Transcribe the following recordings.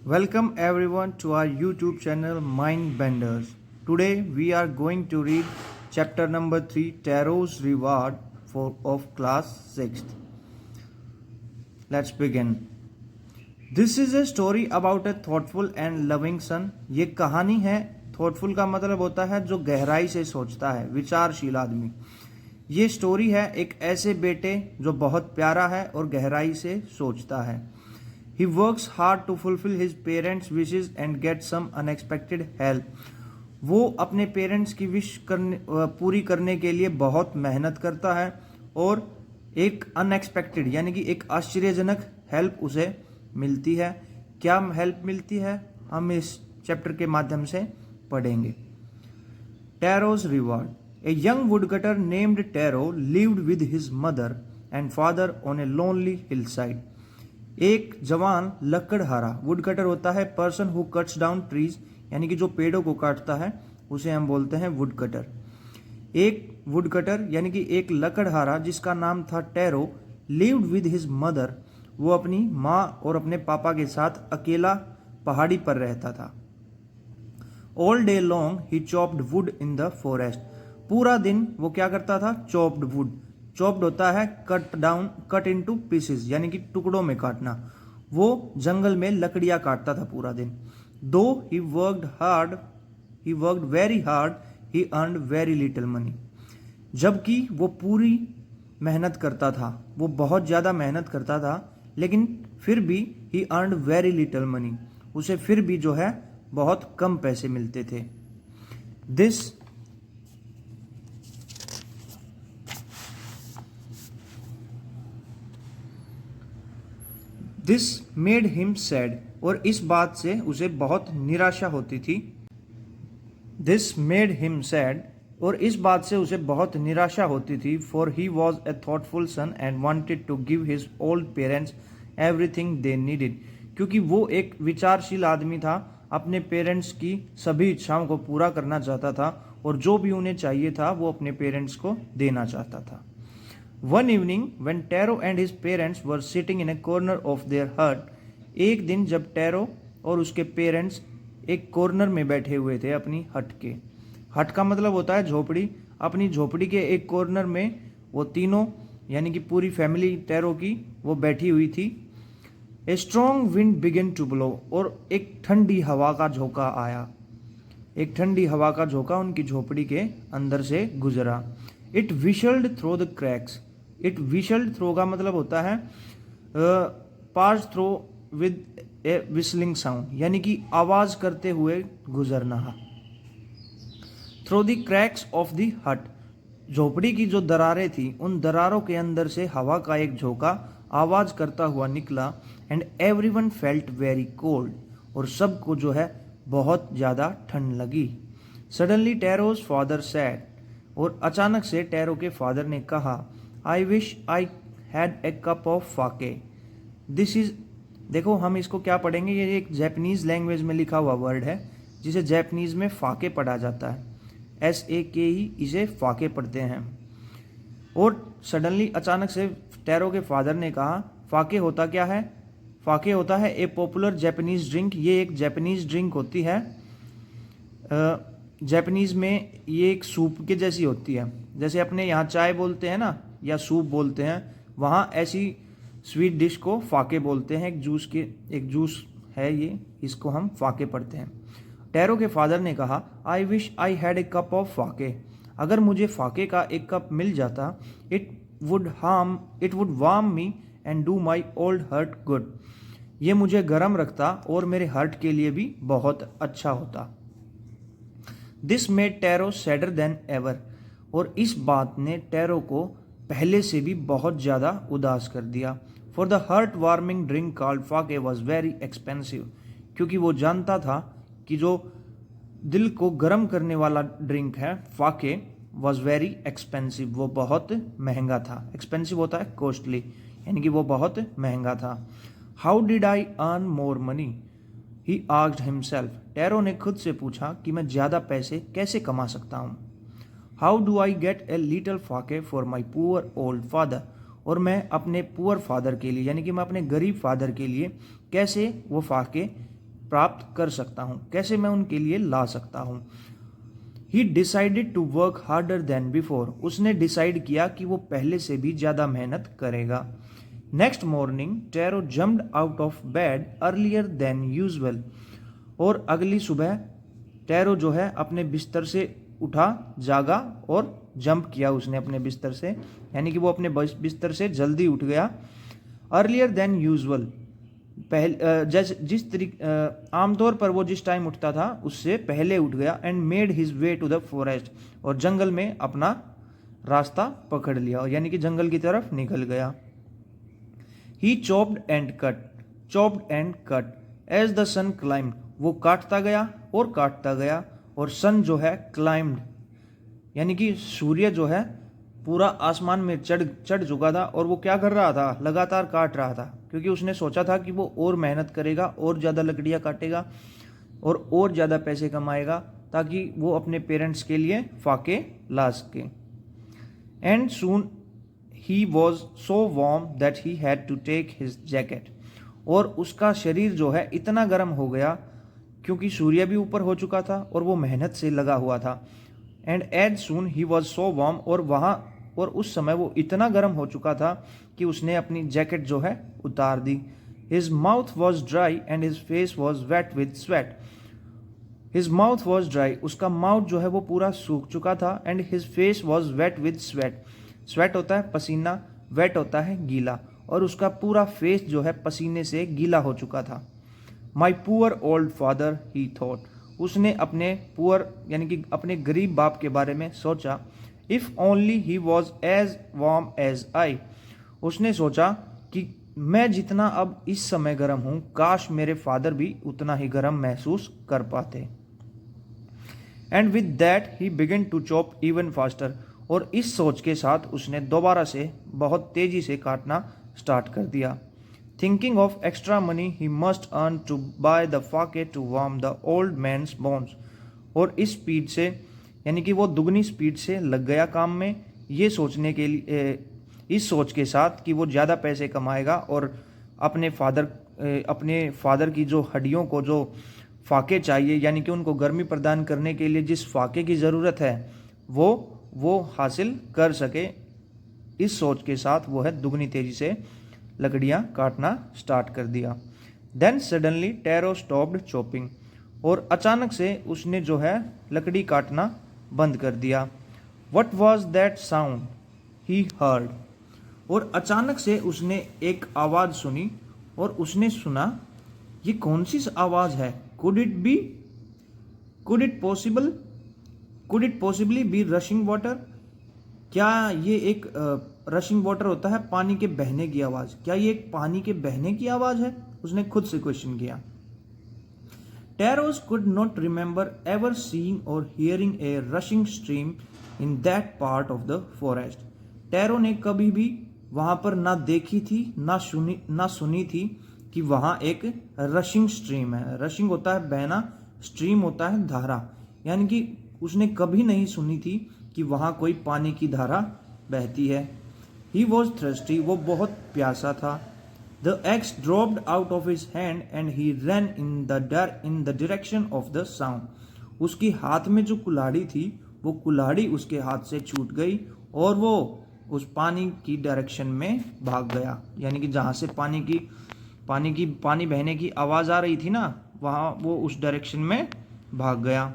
Welcome everyone to our YouTube channel Mind Benders. Today we are going to read chapter number 3 Tarot's Reward of class 6th. Let's begin. This is a story about a thoughtful and loving son. ये कहानी है. thoughtful का मतलब होता है जो गहराई से सोचता है, विचारशील आदमी. ये स्टोरी है एक ऐसे बेटे जो बहुत प्यारा है और गहराई से सोचता है. He works hard to fulfill his parents' wishes and gets some unexpected help. वो अपने पेरेंट्स की विश पूरी करने के लिए बहुत मेहनत करता है और एक अनएक्सपेक्टेड यानी कि एक आश्चर्यजनक हेल्प उसे मिलती है. क्या हेल्प मिलती है हम इस चैप्टर के माध्यम से पढ़ेंगे. Tarot's reward. A young woodcutter named Tarot lived with his mother and father on a lonely hillside. एक जवान लकड़हारा, वुडकटर होता है person who cuts down trees यानी कि जो पेड़ों को काटता है उसे हम बोलते हैं वुडकटर. एक वुडकटर यानी कि एक लकड़हारा जिसका नाम था tarot lived with his mother, वो अपनी माँ और अपने पापा के साथ अकेला पहाड़ी पर रहता था. All day long he chopped would in the forest. पूरा दिन वो क्या करता था? Chopped would. चॉप्ड होता है cut down, cut into pieces यानी कि टुकड़ों में काटना. वो जंगल में लकड़ियां काटता था पूरा दिन. दो he worked very hard, he earned very little money. जबकि वो पूरी मेहनत करता था, वो बहुत ज़्यादा मेहनत करता था, लेकिन फिर भी he earned very little money, उसे फिर भी जो है बहुत कम पैसे मिलते थे. This made him sad. और इस बात से उसे बहुत निराशा होती थी. This made him sad. और इस बात से उसे बहुत निराशा होती थी. For he was a thoughtful son and wanted to give his old parents everything they needed. क्योंकि वो एक विचारशील आदमी था, अपने पेरेंट्स की सभी इच्छाओं को पूरा करना चाहता था और जो भी उन्हें चाहिए था वो अपने पेरेंट्स को देना चाहता था. One evening, when Taro and his parents were sitting in a corner of their hut, एक दिन जब टैरो और उसके पेरेंट्स एक कॉर्नर में बैठे हुए थे अपनी हट के. हट का मतलब होता है झोपड़ी. अपनी झोपड़ी के एक कॉर्नर में वो तीनों यानी कि पूरी फैमिली टैरो की वो बैठी हुई थी. A strong wind began to blow. और एक ठंडी हवा का झोंका आया. एक ठंडी हवा का झोंका उनकी झोपड़ी के अंदर से गुजरा. It whistled through the cracks. It whistled through का मतलब होता है pass through with a whistling sound यानी कि आवाज करते हुए गुजरना. Through the cracks of the hut. झोपड़ी की जो दरारें थी उन दरारों के अंदर से हवा का एक झोंका आवाज करता हुआ निकला. And everyone felt very cold. और सबको जो है बहुत ज़्यादा ठंड लगी. Suddenly Taro's father said. और अचानक से टैरो के फादर ने कहा, I wish I had a cup of sake. This is, देखो हम इसको क्या पढ़ेंगे, ये एक जैपनीज लैंग्वेज में लिखा हुआ वर्ड है जिसे जैपनीज में फाके पढ़ा जाता है. SAKE इसे फाके पढ़ते हैं. और सडनली अचानक से टैरो के फादर ने कहा, फाके होता क्या है? फाके होता है ए पॉपुलर जैपनीज ड्रिंक. ये एक जैपनीज ड्रिंक होती है. जैपनीज में ये एक सूप के जैसी होती है. जैसे अपने यहाँ चाय बोलते हैं ना या सूप बोलते हैं, वहाँ ऐसी स्वीट डिश को फाके बोलते हैं. एक जूस है ये, इसको हम फाके पढ़ते हैं. टैरो के फादर ने कहा, I wish I had a cup of sake. अगर मुझे फाके का एक कप मिल जाता, it would warm me and do my old heart good. ये मुझे गर्म रखता और मेरे हर्ट के लिए भी बहुत अच्छा होता. This made tarot sadder then ever. और इस बात ने टैरो को पहले से भी बहुत ज़्यादा उदास कर दिया. For the heart warming drink called sake was very expensive. क्योंकि वो जानता था कि जो दिल को गर्म करने वाला ड्रिंक है फाके वॉज वेरी एक्सपेंसिव, वो बहुत महंगा था. एक्सपेंसिव होता है कॉस्टली, यानी कि वो बहुत महंगा था. How did I earn more money, he asked himself. Tarot ने खुद से पूछा कि मैं ज़्यादा पैसे कैसे कमा सकता हूँ. How do I get a little sake for my poor old father. और मैं अपने पुअर फादर के लिए यानी कि मैं अपने गरीब फादर के लिए कैसे वो फाके प्राप्त कर सकता हूँ, कैसे मैं उनके लिए ला सकता हूँ। He decided to work harder than before, उसने डिसाइड किया कि वो पहले से भी ज़्यादा मेहनत करेगा। Next morning Taro jumped out of bed earlier than usual, और अगली सुबह टेरो जो है अपने बिस्तर से उठा, जागा और जंप किया उसने अपने बिस्तर से, यानी कि वो अपने बिस्तर से जल्दी उठ गया। अर्लियर देन यूजुअल, जिस तरीके आमतौर पर वो जिस टाइम उठता था उससे पहले उठ गया। And made his way to the forest, और जंगल में अपना रास्ता पकड़ लिया, यानी कि जंगल की तरफ निकल गया। He chopped and cut as the sun climbed, वो काटता गया और काटता गया, और सन जो है क्लाइम्ड, यानी कि सूर्य जो है पूरा आसमान में चढ़ चुका था, और वो क्या कर रहा था, लगातार काट रहा था, क्योंकि उसने सोचा था कि वो और मेहनत करेगा और ज़्यादा लकड़ियाँ काटेगा और ज़्यादा पैसे कमाएगा, ताकि वो अपने पेरेंट्स के लिए फाके ला सके। And soon he was so warm that he had to take his jacket, और उसका शरीर जो है इतना गर्म हो गया, क्योंकि सूर्य भी ऊपर हो चुका था और वो मेहनत से लगा हुआ था। And as soon he was so warm, और उस समय वो इतना गर्म हो चुका था कि उसने अपनी जैकेट जो है उतार दी। His mouth was dry and his face was wet with sweat, his mouth was dry, उसका माउथ जो है वो पूरा सूख चुका था। And his face was wet with sweat, sweat होता है पसीना, वेट होता है गीला, और उसका पूरा फेस जो है पसीने से गीला हो चुका था। माई पुअर ओल्ड फादर ही थॉट, उसने अपने पुअर यानी कि अपने गरीब बाप के बारे में सोचा। If only he was as warm as I, उसने सोचा कि मैं जितना अब इस समय गर्म हूं, काश मेरे फादर भी उतना ही गर्म महसूस कर पाते। And with that he begin to chop even faster, और इस सोच के साथ उसने दोबारा से बहुत तेजी से काटना स्टार्ट कर दिया। Thinking of extra money he must earn to buy the sake to warm the old man's bones, और इस स्पीड से यानी कि वो दुगनी स्पीड से लग गया काम में, ये सोचने के लिए, इस सोच के साथ कि वो ज़्यादा पैसे कमाएगा और अपने फादर की जो हड्डियों को जो फाके चाहिए, यानी कि उनको गर्मी प्रदान करने के लिए जिस फाके की ज़रूरत है वो हासिल कर सके। इस सोच के साथ वो है दुगनी तेजी से लकड़ियाँ काटना स्टार्ट कर दिया। Then suddenly Taro stopped chopping, और अचानक से उसने जो है लकड़ी काटना बंद कर दिया। What was that sound he heard, और अचानक से उसने एक आवाज़ सुनी, और उसने सुना ये कौन सी आवाज़ है। Could it possibly be rushing water, क्या ये एक रशिंग वाटर होता है पानी के बहने की आवाज़, क्या ये एक पानी के बहने की आवाज़ है, उसने खुद से क्वेश्चन किया। Taros could not remember ever seeing or hearing a rushing stream in that part of the forest. Tarot ने कभी भी वहां पर ना देखी थी ना सुनी थी कि वहां एक रशिंग स्ट्रीम है। रशिंग होता है बहना, स्ट्रीम होता है धारा, यानी कि उसने कभी नहीं सुनी थी कि वहां कोई पानी की धारा बहती है। He was thirsty, वो बहुत प्यासा था। The axe dropped out of his hand and he ran in the direction of the sound. उसकी हाथ में जो कुल्हाड़ी थी वो कुल्हाड़ी उसके हाथ से छूट गई और वो उस पानी की डायरेक्शन में भाग गया, यानी कि जहाँ से पानी बहने की आवाज़ आ रही थी ना, वहाँ वो उस डायरेक्शन में भाग गया।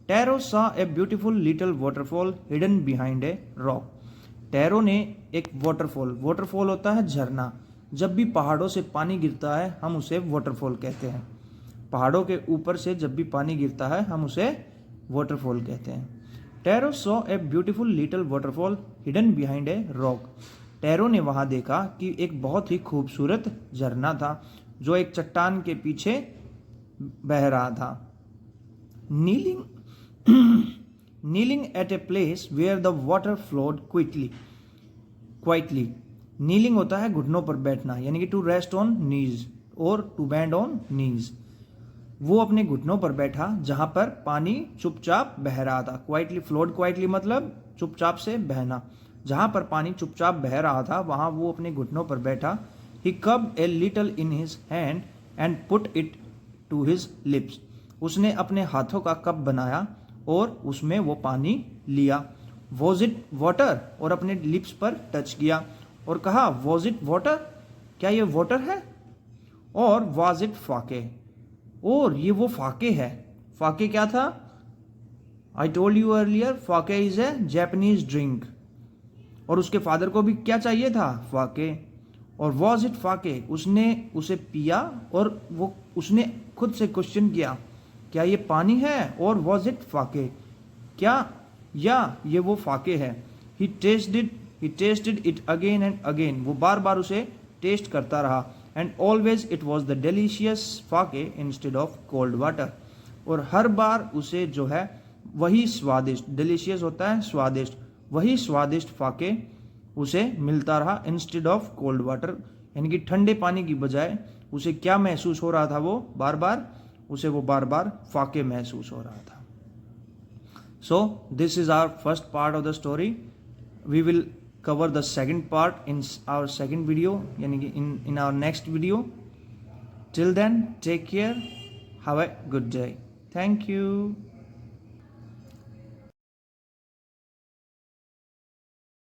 Tarot saw a beautiful little waterfall hidden behind a rock. Tarot ने एक वाटरफॉल होता है झरना, जब भी पहाड़ों से पानी गिरता है हम उसे वाटरफॉल कहते हैं। पहाड़ों के ऊपर से जब भी पानी गिरता है हम उसे वाटरफॉल कहते हैं। Tarot saw a beautiful little waterfall hidden behind a rock. Tarot ने वहां देखा कि एक बहुत ही खूबसूरत झरना था जो एक चट्टान के पीछे बह रहा था। Kneeling at a place where the water flowed quietly. Kneeling होता है घुटनों पर बैठना, यानी कि टू रेस्ट ऑन नीज और टू बैंड ऑन नीज। वो अपने घुटनों पर बैठा जहां पर पानी चुपचाप बह रहा था। क्वाइटली, फ्लोड क्वाइटली मतलब चुपचाप से बहना। जहां पर पानी चुपचाप बह रहा था वहां वो अपने घुटनों पर बैठा। He cupped a little in his hand and put it to his lips. उसने अपने हाथों का कप बनाया और उसमें वो पानी लिया। वॉज इट वाटर, और अपने लिप्स पर टच किया और कहा वॉज इट वाटर, क्या ये वाटर है? और वाज इट फाके, और ये वो फाके है। फाके क्या था? I told you earlier, sake is a Japanese drink. और उसके फादर को भी क्या चाहिए था? फाके। और वॉज इट फाके, उसने उसे पिया और वो उसने खुद से क्वेश्चन किया क्या ये पानी है? और वॉज इट फाके, क्या या ये वो फाके है? He tasted it again and again, वो बार बार उसे टेस्ट करता रहा। And always it was the delicious sake instead of cold water, और हर बार उसे जो है वही स्वादिष्ट, डिलीशियस होता है स्वादिष्ट, वही स्वादिष्ट फाके उसे मिलता रहा इंस्टेड ऑफ कोल्ड वाटर, यानी कि ठंडे पानी की बजाय उसे क्या महसूस हो रहा था? वो बार बार फाके महसूस हो रहा था। So this is our first part of the story. We will cover the second part in our second video, यानी कि in our next video. Till then, take care, have a good day. Thank you.